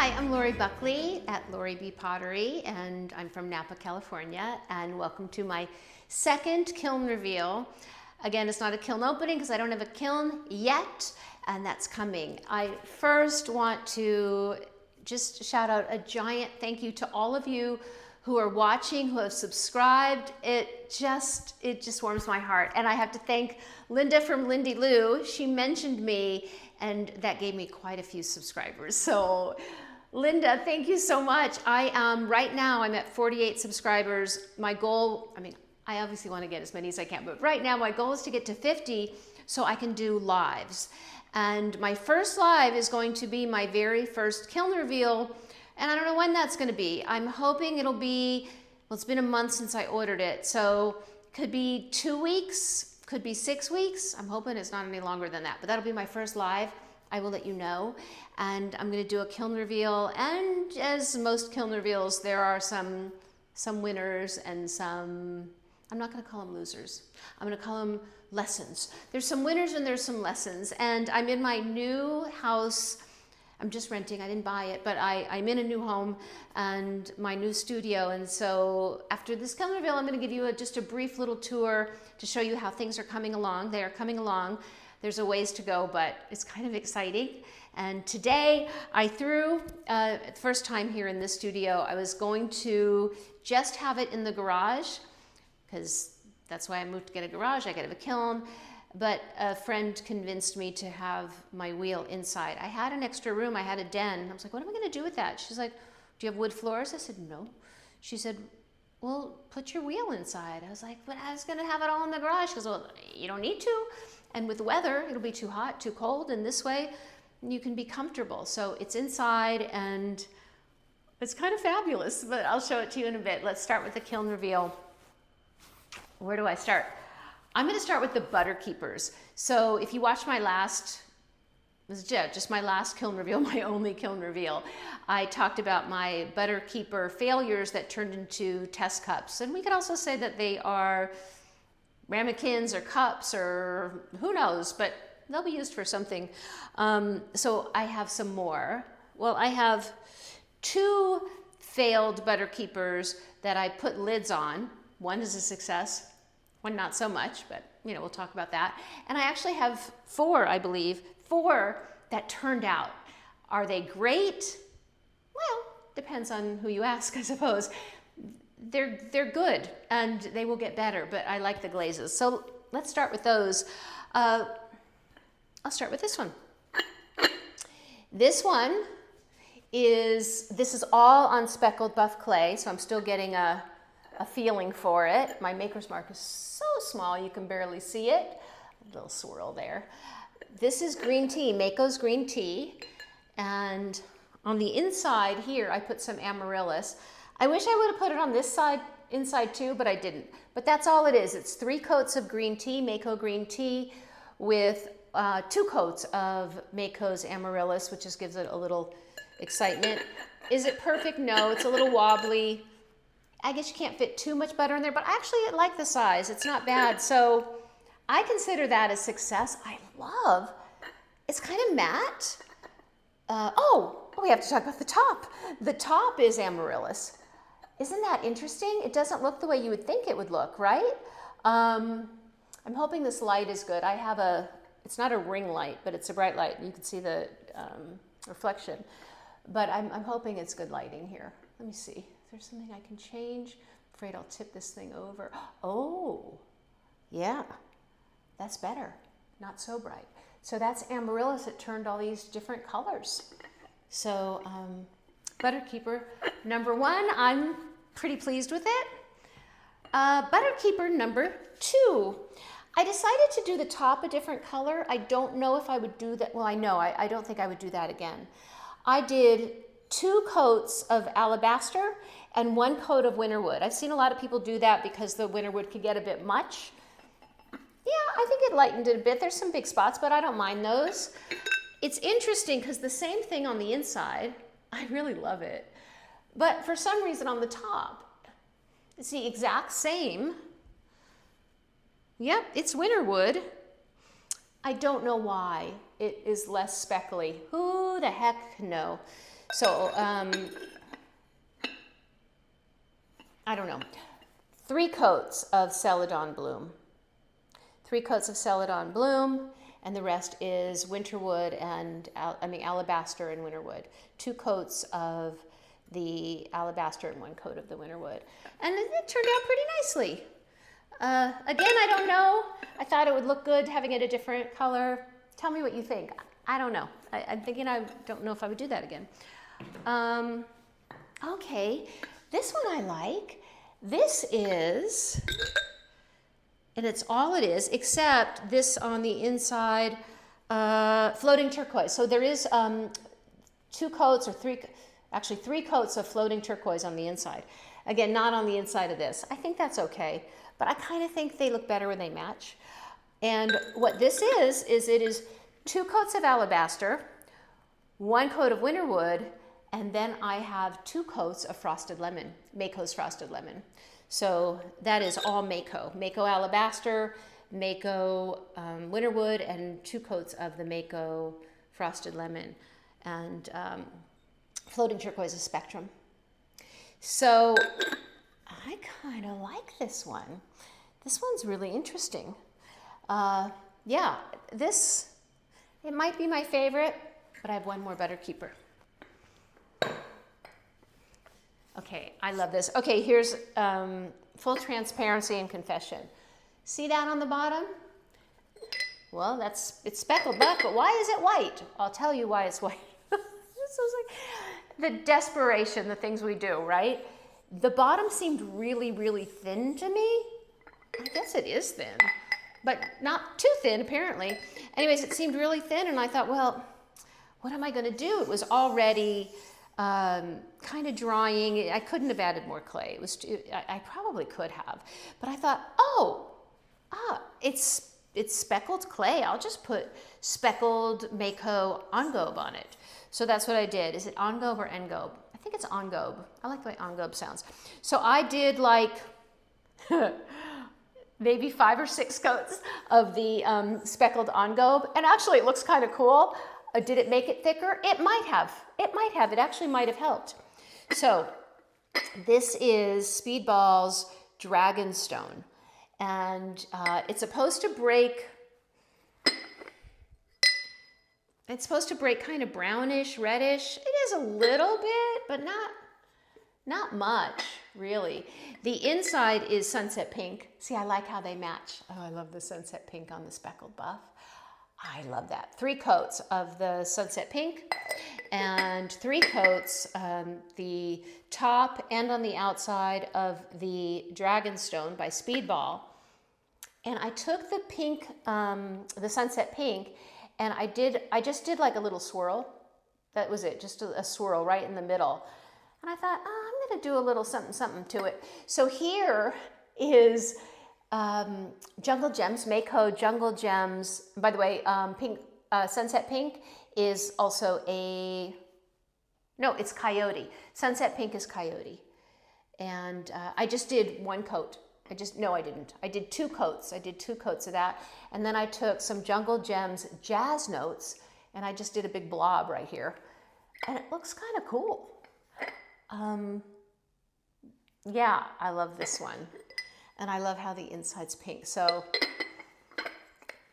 Hi, I'm Lori Buckley at Lori B. Pottery, and I'm from Napa, California, and welcome to my second kiln reveal. Again, it's not a kiln opening because I don't have a kiln yet, and that's coming. I first want to just shout out a giant thank you to all of you who are watching, who have subscribed. It just warms my heart. And I have to thank Linda from Lindy Lou. She mentioned me, and that gave me quite a few subscribers. So Linda, thank you so much. Right now I'm at 48 subscribers. My goal, I obviously want to get as many as I can, but right now my goal is to get to 50 so I can do lives. And my first live is going to be my very first kiln reveal, and I don't know when that's going to be. I'm hoping it'll be, well, it's been a month since I ordered it, so it could be 2 weeks, could be 6 weeks. I'm hoping it's not any longer than that, but that'll be my first live. I will let you know. And I'm going to do a kiln reveal, and as most kiln reveals, there are some winners and some, I'm not going to call them losers. I'm going to call them lessons. There's some winners and there's some lessons. And I'm in my new house. I'm just renting, I didn't buy it, but I'm in a new home and my new studio. And so after this kiln reveal, I'm going to give you just a brief little tour to show you how things are coming along. They are coming along. There's a ways to go, but it's kind of exciting. And today I threw, first time here in this studio, I was going to just have it in the garage because that's why I moved to get a garage. I get a kiln. But a friend convinced me to have my wheel inside. I had an extra room, I had a den. I was like, what am I gonna do with that? She's like, do you have wood floors? I said, no. She said, well, put your wheel inside. I was like, but I was gonna have it all in the garage. She goes, well, you don't need to. And with the weather, it'll be too hot, too cold, and this way you can be comfortable. So it's inside and it's kind of fabulous, but I'll show it to you in a bit. Let's start with the kiln reveal. Where do I start? I'm going to start with the butter keepers. So if you watched my last, just my last kiln reveal, my only kiln reveal, I talked about my butter keeper failures that turned into test cups. And we could also say that they are ramekins or cups or who knows, but they'll be used for something. So I have some more. Well, I have 2 failed butter keepers that I put lids on. One is a success. One not so much, but we'll talk about that. And I actually have 4, I believe, 4 that turned out. Are they great? Well, depends on who you ask, I suppose. They're good and they will get better, but I like the glazes. So let's start with those. I'll start with this one. This one this is all on speckled buff clay, so I'm still getting a feeling for it. My maker's mark is so small you can barely see it. A little swirl there. This is green tea, Mako's green tea. And on the inside here, I put some amaryllis. I wish I would have put it on this side, inside too, but I didn't. But that's all it is. It's 3 coats of green tea, Mako green tea, with 2 coats of Mako's amaryllis, which just gives it a little excitement. Is it perfect? No, it's a little wobbly. I guess you can't fit too much butter in there, but actually I like the size. It's not bad. So I consider that a success. It's kind of matte. We have to talk about the top. The top is amaryllis. Isn't that interesting? It doesn't look the way you would think it would look, right? I'm hoping this light is good. I have it's not a ring light, but it's a bright light. You can see the reflection. But I'm hoping it's good lighting here. Let me see. There's something I can change. I'm afraid I'll tip this thing over. Oh, yeah, that's better. Not so bright. So that's amaryllis. It turned all these different colors. So butter keeper number 1, I'm pretty pleased with it. Butter keeper number 2. I decided to do the top a different color. I don't know if I would do that. Well, I don't think I would do that again. I did 2 coats of alabaster and 1 coat of winterwood. I've seen a lot of people do that because the winterwood could get a bit much. Yeah, I think it lightened it a bit. There's some big spots, but I don't mind those. It's interesting because the same thing on the inside, I really love it. But for some reason on the top, it's the exact same. Yep, it's winterwood. I don't know why it is less speckly. Who the heck knows? So, I don't know, 3 coats of Celadon Bloom. 3 coats of Celadon Bloom, and the rest is winterwood and, alabaster and winterwood. 2 coats of the alabaster and 1 coat of the winterwood. And it turned out pretty nicely. Again, I don't know. I thought it would look good having it a different color. Tell me what you think. I don't know. I'm thinking I don't know if I would do that again. Okay, this one I like. This is, and it's all it is, except this on the inside, floating turquoise. So there is 2 coats or 3, actually 3 coats of floating turquoise on the inside. Again, not on the inside of this. I think that's okay, but I kind of think they look better when they match. And what this is it is 2 coats of alabaster, 1 coat of winterwood, and then I have 2 coats of frosted lemon, Mako's frosted lemon. So that is all Mako. Mako alabaster, Mako winterwood, and 2 coats of the Mako frosted lemon. And floating turquoise is Spectrum. So I kind of like this one. This one's really interesting. Yeah, this, it might be my favorite, but I have one more better keeper. Okay, I love this. Okay, here's full transparency and confession. See that on the bottom? Well, it's speckled buff, but why is it white? I'll tell you why it's white. This is like the desperation, the things we do, right? The bottom seemed really, really thin to me. I guess it is thin, but not too thin, apparently. Anyways, it seemed really thin, and I thought, well, what am I going to do? It was already kind of drying. I couldn't have added more clay. It was I probably could have, but I thought, it's speckled clay. I'll just put speckled Mako engobe on it. So that's what I did. Is it engobe or engobe? I think it's engobe. I like the way engobe sounds. So I did like maybe 5 or 6 coats of the speckled engobe, and actually it looks kind of cool. Did it make it thicker? It might have. It might have. It actually might have helped. So this is Speedball's Dragonstone, and it's supposed to break. It's supposed to break kind of brownish, reddish. It is a little bit, but not much, really. The inside is sunset pink. See, I like how they match. Oh, I love the sunset pink on the speckled buff. I love that. 3 coats of the sunset pink and 3 coats, the top and on the outside of the Dragonstone by Speedball. And I took the pink, the sunset pink, and I just did like a little swirl. That was it, just a swirl right in the middle. And I thought, I'm gonna do a little something, something to it. So here is Jungle Gems, Mako Jungle Gems. By the way, pink, Sunset Pink is also it's Coyote. Sunset Pink is Coyote. And I just did 1 coat. I didn't. I did 2 coats. I did 2 coats of that. And then I took some Jungle Gems Jazz Notes, and I just did a big blob right here. And it looks kind of cool. Yeah, I love this one. And I love how the inside's pink. So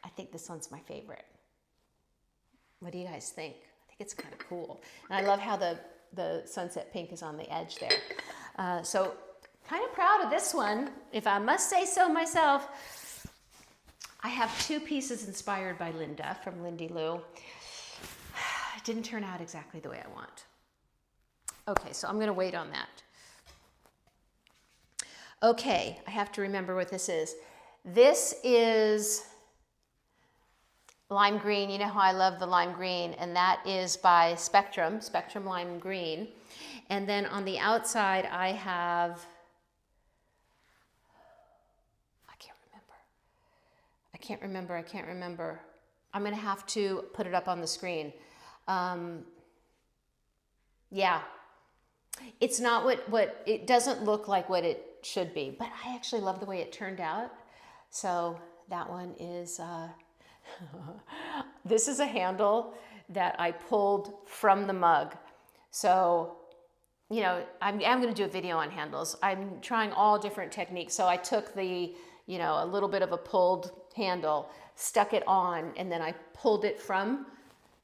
I think this one's my favorite. What do you guys think? I think it's kind of cool. And I love how the sunset pink is on the edge there. So kind of proud of this one, if I must say so myself. I have 2 pieces inspired by Linda from Lindy Lou. It didn't turn out exactly the way I want. Okay, so I'm going to wait on that. Okay, I have to remember what this is. This is lime green. You know how I love the lime green, and that is by Spectrum Lime Green. And then on the outside, I have, I can't remember. I'm going to have to put it up on the screen. Yeah, it's not what it doesn't look like what it should be, but I actually love the way it turned out. So that one is, this is a handle that I pulled from the mug. So, you know, I'm going to do a video on handles. I'm trying all different techniques. So I took the, you know, a little bit of a pulled handle, stuck it on, and then I pulled it from,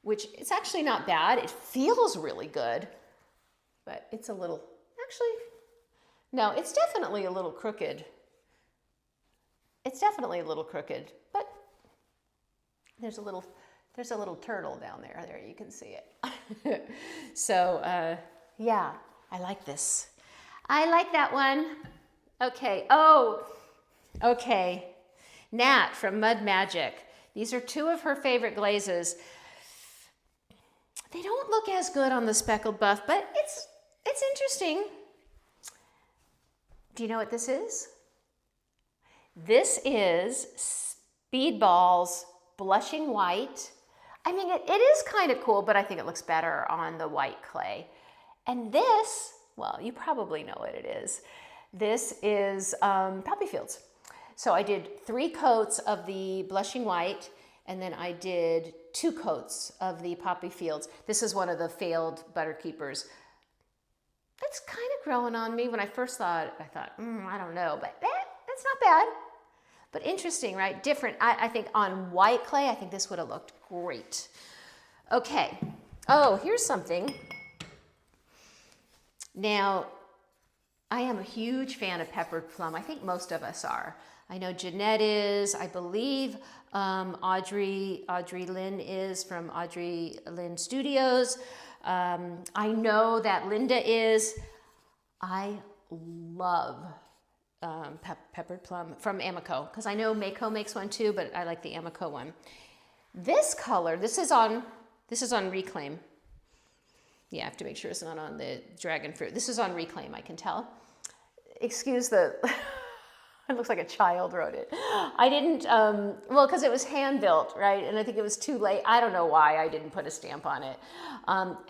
which it's actually not bad. It feels really good, but it's a little, actually, no, it's definitely a little crooked. It's definitely a little crooked, but there's a little turtle down there. There, you can see it. So, yeah, I like this. I like that one. Okay. Oh, okay. Nat from Mud Magic. These are two of her favorite glazes. They don't look as good on the speckled buff, but it's interesting. Do you know what this is? This is Speedball's Blushing White. I mean, it is kind of cool, but I think it looks better on the white clay. And this, well, you probably know what it is. This is Poppy Fields. So I did 3 coats of the Blushing White, and then I did 2 coats of the Poppy Fields. This is one of the failed Butterkeepers. It's kind of growing on me. When I first saw it, I thought, I don't know, but that's not bad. But interesting, right? Different. I think on white clay, I think this would have looked great. Okay. Oh, here's something. Now, I am a huge fan of peppered plum. I think most of us are. I know Jeanette is. I believe Audrey Lynn is from Audrey Lynn Studios. I know that Linda is. I love peppered plum from Amico, because I know Mako makes one too, but I like the Amico one. This color, this is on Reclaim. Yeah, I have to make sure it's not on the dragon fruit. This is on Reclaim, I can tell. Excuse the, it looks like a child wrote it. I didn't, well, because it was hand built, right? And I think it was too late. I don't know why I didn't put a stamp on it.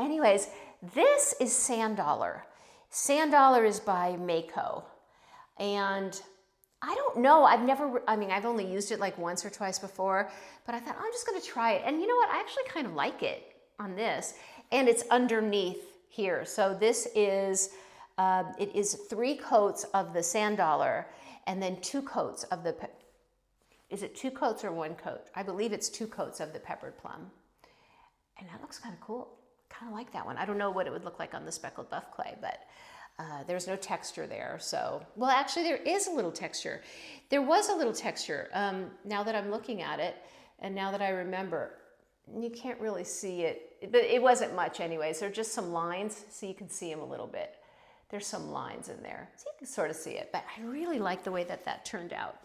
Anyways, this is Sand Dollar. Sand Dollar is by Mako. And I don't know, I've only used it like once or twice before, but I thought, I'm just gonna try it. And you know what, I actually kind of like it on this. And it's underneath here. So this is, it is 3 coats of the Sand Dollar and then 2 coats of the, is it 2 coats or 1 coat? I believe it's 2 coats of the peppered plum. And that looks kind of cool. Kind of like that one. I don't know what it would look like on the speckled buff clay, but there's no texture there. So, well, actually there is a little texture. There was a little texture. Now that I'm looking at it and now that I remember, you can't really see it, but it wasn't much anyways. There are just some lines, so you can see them a little bit. There's some lines in there, so you can sort of see it, but I really like the way that that turned out.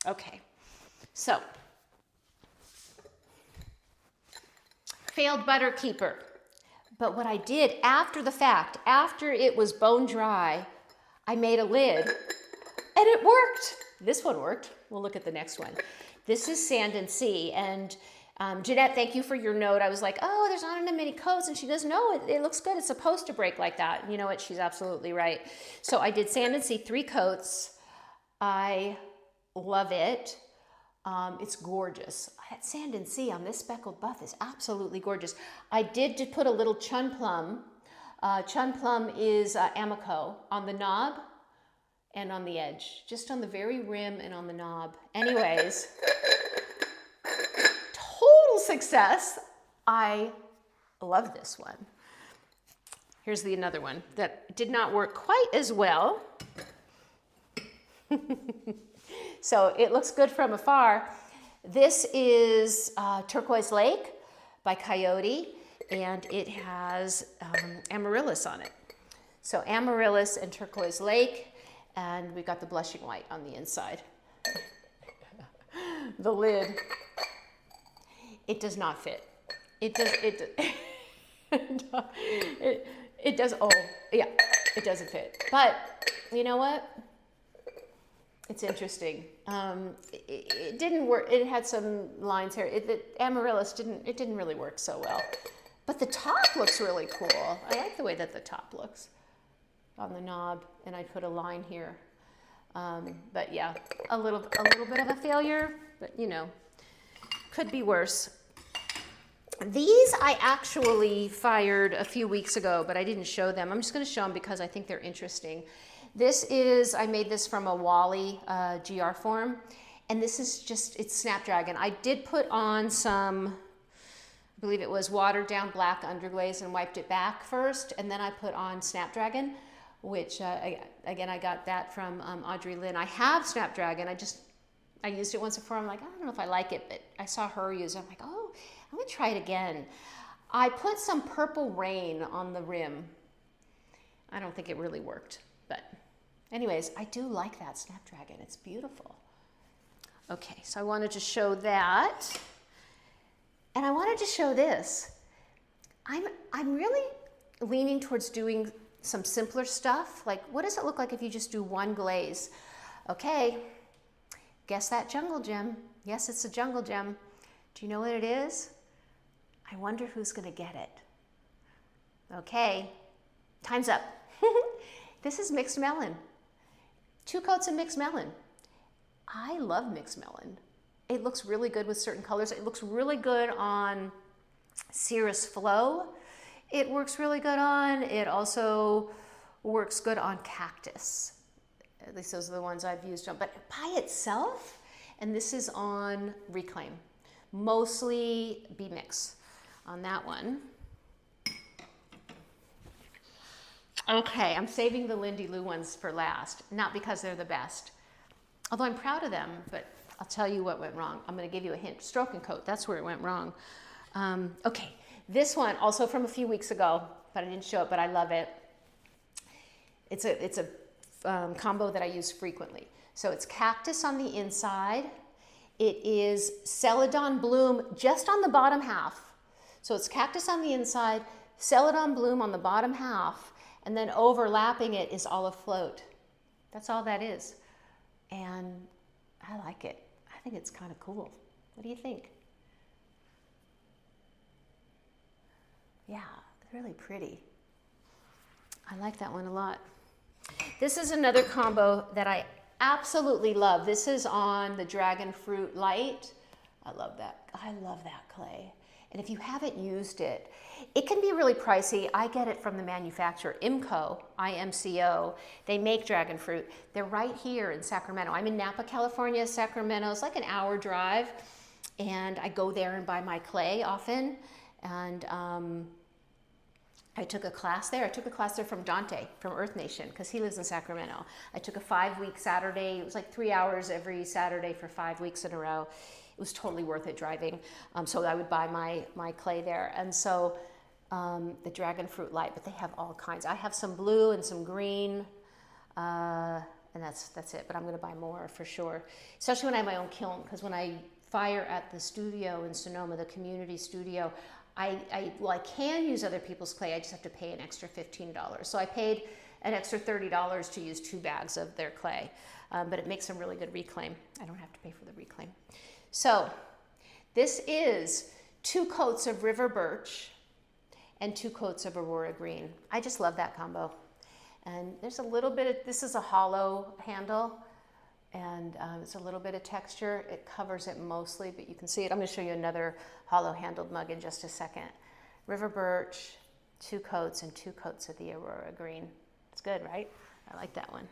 Okay, so failed Butterkeeper. But what I did after the fact, after it was bone dry, I made a lid and it worked. This one worked. We'll look at the next one. This is Sand and Sea. And Jeanette, thank you for your note. I was like, oh, there's not enough many coats. And she goes, no, it looks good. It's supposed to break like that. And you know what? She's absolutely right. So I did Sand and Sea 3 coats. I love it. It's gorgeous. That Sand and Sea on this speckled buff is absolutely gorgeous. I did put a little Chun Plum. Chun Plum is Amico on the knob and on the edge, just on the very rim and on the knob. Anyways, total success. I love this one. Here's another one that did not work quite as well. So it looks good from afar. This is Turquoise Lake by Coyote, and it has Amaryllis on it. So Amaryllis and Turquoise Lake, and we've got the Blushing White on the inside. The lid, it does not fit. It does, oh, yeah, it doesn't fit. But you know what? It's interesting. It didn't work. It had some lines here. The Amaryllis didn't really work so well. But the top looks really cool. I like the way that the top looks on the knob, and I put a line here. But yeah, a little bit of a failure, but you know, could be worse. These I actually fired a few weeks ago, but I didn't show them. I'm just going to show them because I think they're interesting. This is, I made this from a Wally GR form, and this is just, it's Snapdragon. I did put on some, I believe it was watered down black underglaze and wiped it back first, and then I put on Snapdragon, which again, I got that from Audrey Lynn. I have Snapdragon, I used it once before. I'm like, I don't know if I like it, but I saw her use it. I'm like, oh, I'm gonna try it again. I put some Purple Rain on the rim. I don't think it really worked, but anyways, I do like that Snapdragon. It's beautiful. Okay, so I wanted to show that. And I wanted to show this. I'm really leaning towards doing some simpler stuff. Like, what does it look like if you just do one glaze? Okay, guess that jungle gem. Yes, it's a jungle gem. Do you know what it is? I wonder who's gonna get it. Okay, time's up. This is mixed melon. 2 coats of mixed melon. I love mixed melon. It looks really good with certain colors. It looks really good on Cirrus Flow. It works really good on, it also works good on cactus. At least those are the ones I've used on, but by itself, and this is on Reclaim. Mostly B-Mix on that one. Okay, I'm saving the Lindy Lou ones for last, not because they're the best. Although I'm proud of them, but I'll tell you what went wrong. I'm gonna give you a hint. Stroke and Coat, that's where it went wrong. Okay, this one, also from a few weeks ago, but I didn't show it, but I love it. It's a combo that I use frequently. So it's cactus on the inside. It is Celadon Bloom just on the bottom half. So it's cactus on the inside, Celadon Bloom on the bottom half, and then overlapping it is Olive Float. That's all that is. And I like it. I think it's kind of cool. What do you think? Yeah, it's really pretty. I like that one a lot. This is another combo that I absolutely love. This is on the Dragon Fruit Light. I love that. I love that clay. And if you haven't used it, it can be really pricey. I get it from the manufacturer, IMCO, I-M-C-O. They make dragon fruit. They're right here in Sacramento. I'm in Napa, California. Sacramento is like an hour drive. And I go there and buy my clay often. And I took a class there. I took a class there from Dante, from Earth Nation, because he lives in Sacramento. I took a 5-week Saturday. It was like 3 hours every Saturday for 5 weeks in a row. It was totally worth it driving. So I would buy my clay there. And so the Dragon Fruit Light, but they have all kinds. I have some blue and some green, and that's it. But I'm going to buy more for sure, especially when I have my own kiln, because when I fire at the studio in Sonoma, the community studio, I can use other people's clay. I just have to pay an extra $15. So I paid an extra $30 to use 2 bags of their clay, but it makes some really good reclaim. I don't have to pay for the reclaim. So this is 2 coats of River Birch and 2 coats of Aurora Green. I just love that combo. And there's a little bit of, this is a hollow handle, and it's a little bit of texture. It covers it mostly, but you can see it. I'm gonna show you another hollow handled mug in just a second. River Birch, 2 coats, and 2 coats of the Aurora Green. It's good, right? I like that one.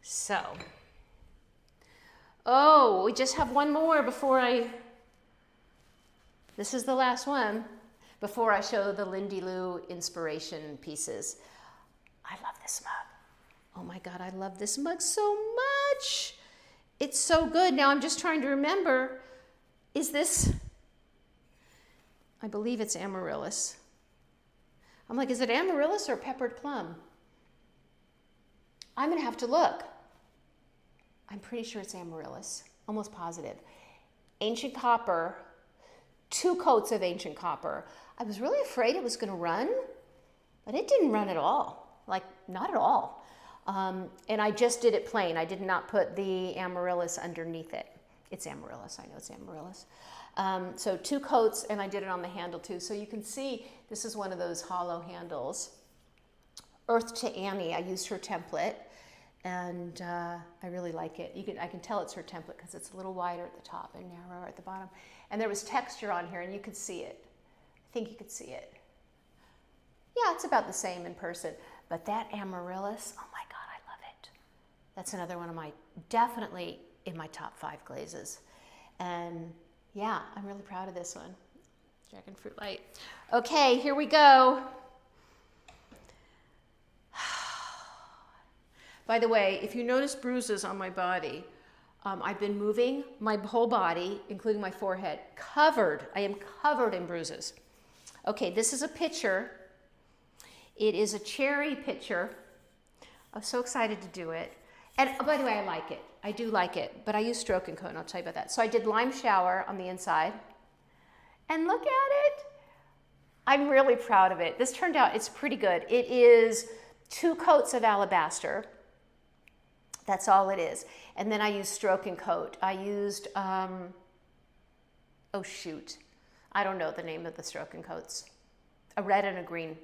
So, oh, we just have one more before this is the last one, before I show the Lindy Lou inspiration pieces. I love this mug. Oh my God, I love this mug so much. It's so good. Now I'm just trying to remember, is this, I believe it's amaryllis. I'm like, is it amaryllis or peppered plum? I'm gonna have to look. I'm pretty sure it's amaryllis, almost positive. Ancient copper, 2 coats of ancient copper. I was really afraid it was gonna run, but it didn't run at all. Like, not at all. And I just did it plain. I did not put the amaryllis underneath it. It's amaryllis, I know it's amaryllis. So 2 coats, and I did it on the handle too. So you can see, this is one of those hollow handles. Earth to Annie, I used her template, and I really like it. I can tell it's her template because it's a little wider at the top and narrower at the bottom. And there was texture on here, and you could see it. think you could see it. Yeah, it's about the same in person. But that amaryllis, oh my God, I love it. That's another one of my, definitely in my top 5 glazes. And yeah, I'm really proud of this one. Dragon Fruit Light. Okay, here we go. By the way, if you notice bruises on my body, I've been moving my whole body, including my forehead, I am covered in bruises. Okay, this is a picture. It is a cherry picture. I'm so excited to do it. And oh, by the way, I like it. I do like it, but I use stroke and coat, and I'll tell you about that. So I did lime shower on the inside. And look at it. I'm really proud of it. This turned out, it's pretty good. It is 2 coats of alabaster. That's all it is. And then I used stroke and coat. I used, oh shoot. I don't know the name of the stroke and coats. A red and a green.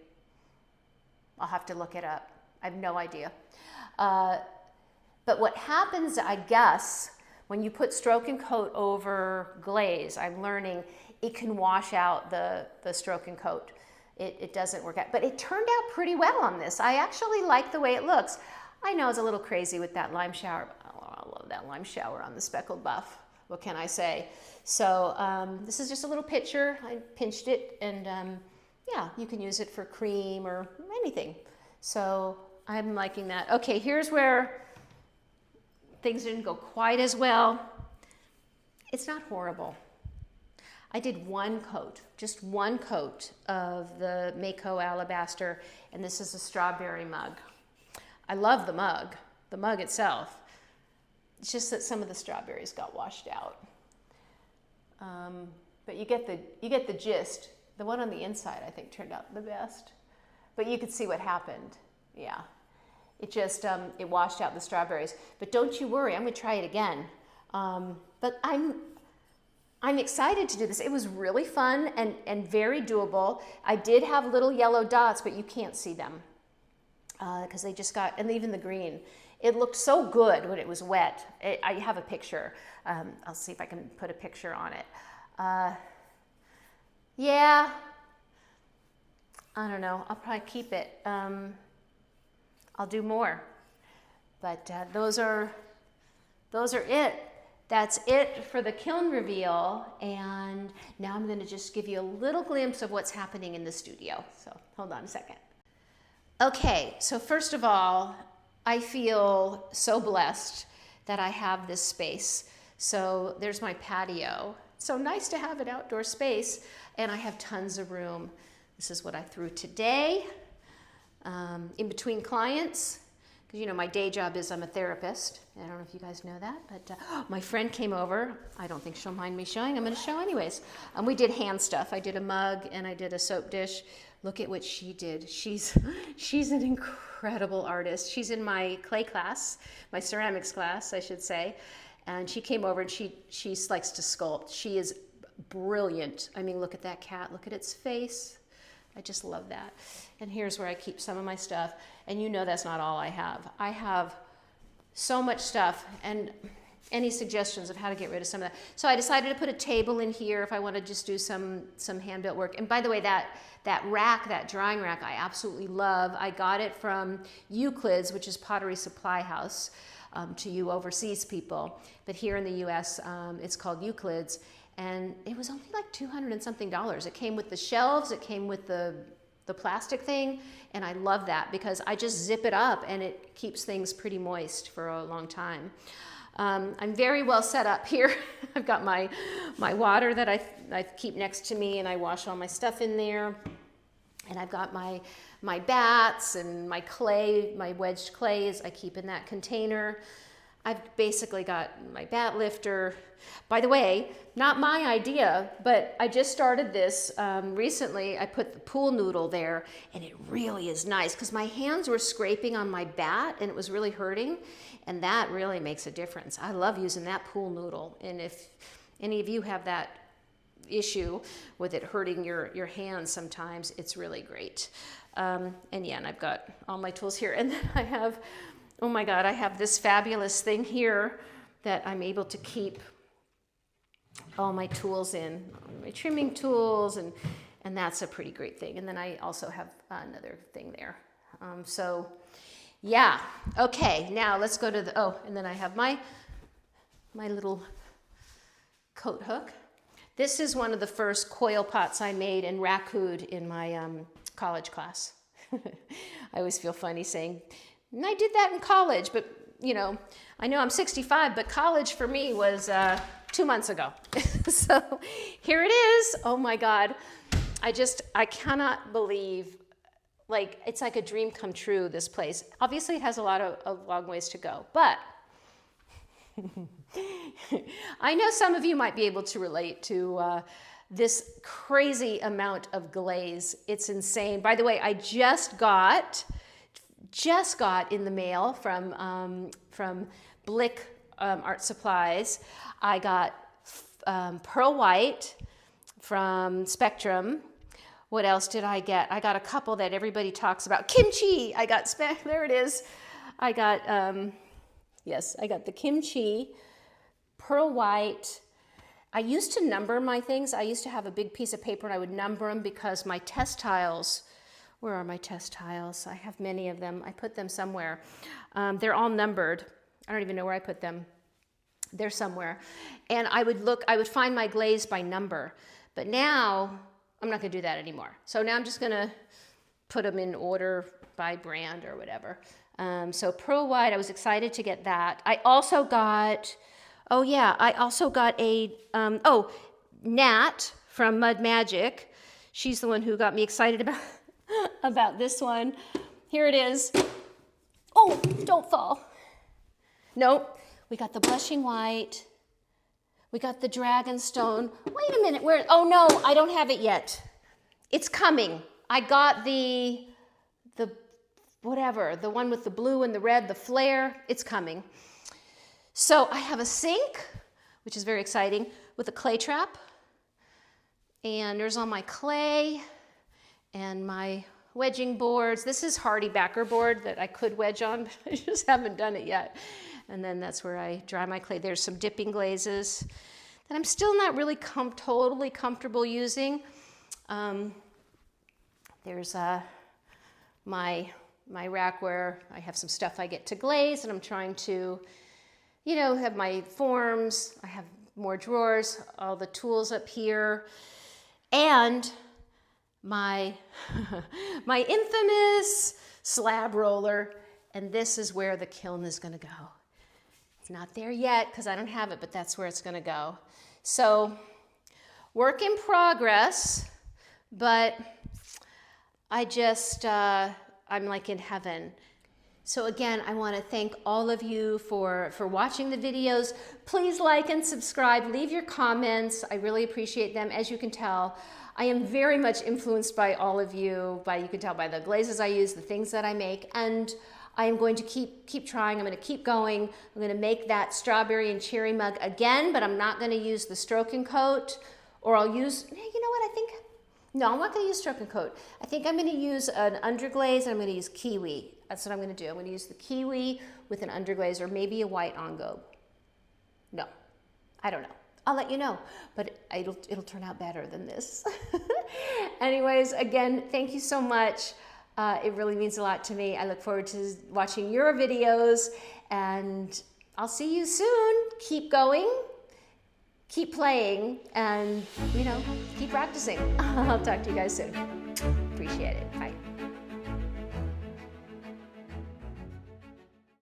I'll have to look it up. I have no idea. But what happens, I guess, when you put stroke and coat over glaze, I'm learning it can wash out the stroke and coat. It doesn't work out. But it turned out pretty well on this. I actually like the way it looks. I know it's a little crazy with that lime shower. I love that lime shower on the speckled buff. What can I say? So this is just a little picture. I pinched it, and yeah, you can use it for cream or anything. So I'm liking that. Okay, here's where things didn't go quite as well. It's not horrible. I did 1 coat, just 1 coat of the Mako alabaster, and this is a strawberry mug. I love the mug itself. It's just that some of the strawberries got washed out. But you get the gist. The one on the inside, I think, turned out the best. But you could see what happened. Yeah. It just, it washed out the strawberries. But don't you worry, I'm going to try it again. But I'm excited to do this. It was really fun and very doable. I did have little yellow dots, but you can't see them because they just got, and even the green. It looked so good when it was wet. I have a picture. I'll see if I can put a picture on it. Yeah, I don't know. I'll probably keep it. I'll do more. But those are it. That's it for the kiln reveal. And now I'm going to just give you a little glimpse of what's happening in the studio. So hold on a second. Okay, so first of all, I feel so blessed that I have this space. So there's my patio. So nice to have an outdoor space, and I have tons of room. This is what I threw today in between clients, because you know my day job is I'm a therapist. I don't know if you guys know that, but my friend came over. I don't think she'll mind me showing. I'm going to show anyways. We did hand stuff. I did a mug and I did a soap dish. Look at what she did. She's an incredible artist. She's in my clay class, my ceramics class, I should say. And she came over and she likes to sculpt. She is brilliant. I mean, look at that cat. Look at its face. I just love that. And here's where I keep some of my stuff. And you know that's not all I have. I have so much stuff. And any suggestions of how to get rid of some of that? So I decided to put a table in here if I want to just do some hand-built work. And by the way, that rack, that drying rack, I absolutely love. I got it from Euclid's, which is Pottery Supply House. To you overseas people, but here in the US it's called Euclid's, and it was only like $200 and something. It came with the shelves, it came with the plastic thing, and I love that because I just zip it up and it keeps things pretty moist for a long time. I'm very well set up here. I've got my water that I keep next to me, and I wash all my stuff in there, and I've got my bats and my clay, my wedged clays, I keep in that container. I've basically got my bat lifter. By the way, not my idea, but I just started this recently. I put the pool noodle there, and it really is nice because my hands were scraping on my bat and it was really hurting, and that really makes a difference. I love using that pool noodle, and if any of you have that issue with it hurting your hands sometimes, it's really great. And yeah, and I've got all my tools here, and then I have, oh my God, I have this fabulous thing here that I'm able to keep all my tools in, my trimming tools, and And that's a pretty great thing. And then I also have another thing there. So yeah, okay, now let's go to the, oh, and then I have my little coat hook. This is one of the first coil pots I made and rakued in my college class. I always feel funny saying, and I did that in college, but you know I'm 65, but college for me was 2 months ago. So here it is. Oh my God. I cannot believe, like, it's like a dream come true, this place. Obviously it has a lot of long ways to go, but I know some of you might be able to relate to this crazy amount of glaze. It's insane. By the way, I just got in the mail from Blick Art Supplies. I got pearl white from Spectrum. What else did I get? I got a couple that everybody talks about. Kimchi. I got there it is. I got yes, I got the kimchi, pearl white. I used to number my things. I used to have a big piece of paper and I would number them because my test tiles, where are my test tiles? I have many of them. I put them somewhere. They're all numbered. I don't even know where I put them. They're somewhere. And I would find my glaze by number. But now I'm not gonna do that anymore. So now I'm just gonna put them in order by brand or whatever. So pearl white, I was excited to get that. I also got, a, Nat from Mud Magic. She's the one who got me excited about this one. Here it is. Oh, don't fall. Nope, we got the blushing white. We got the dragon stone. Wait a minute, oh no, I don't have it yet. It's coming. I got the whatever, the one with the blue and the red, the flare, it's coming. So I have a sink, which is very exciting, with a clay trap. And there's all my clay and my wedging boards. This is Hardy backer board that I could wedge on, but I just haven't done it yet. And then that's where I dry my clay. There's some dipping glazes that I'm still not really totally comfortable using. There's my rack where I have some stuff I get to glaze, and I'm trying to, have my forms. I have more drawers, all the tools up here, and my my infamous slab roller. And this is where the kiln is going to go. It's not there yet because I don't have it, but that's where it's going to go. So work in progress, but I'm like in heaven. So again, I want to thank all of you for watching the videos. Please like and subscribe, leave your comments. I really appreciate them. As you can tell, I am very much influenced by all of you. You can tell by the glazes I use, the things that I make, and I am going to keep trying. I'm going to keep going. I'm going to make that strawberry and cherry mug again, but I'm not going to use the stroke and coat, or I'll use, you know what, no, I'm not going to use stroke and coat. I think I'm going to use an underglaze, and I'm going to use kiwi. That's what I'm going to do. I'm going to use the kiwi with an underglaze, or maybe a white engobe. No, I don't know. I'll let you know, but it'll turn out better than this. Anyways, again, thank you so much. It really means a lot to me. I look forward to watching your videos, and I'll see you soon. Keep going, keep playing, and keep practicing. I'll talk to you guys soon. Appreciate it. Bye.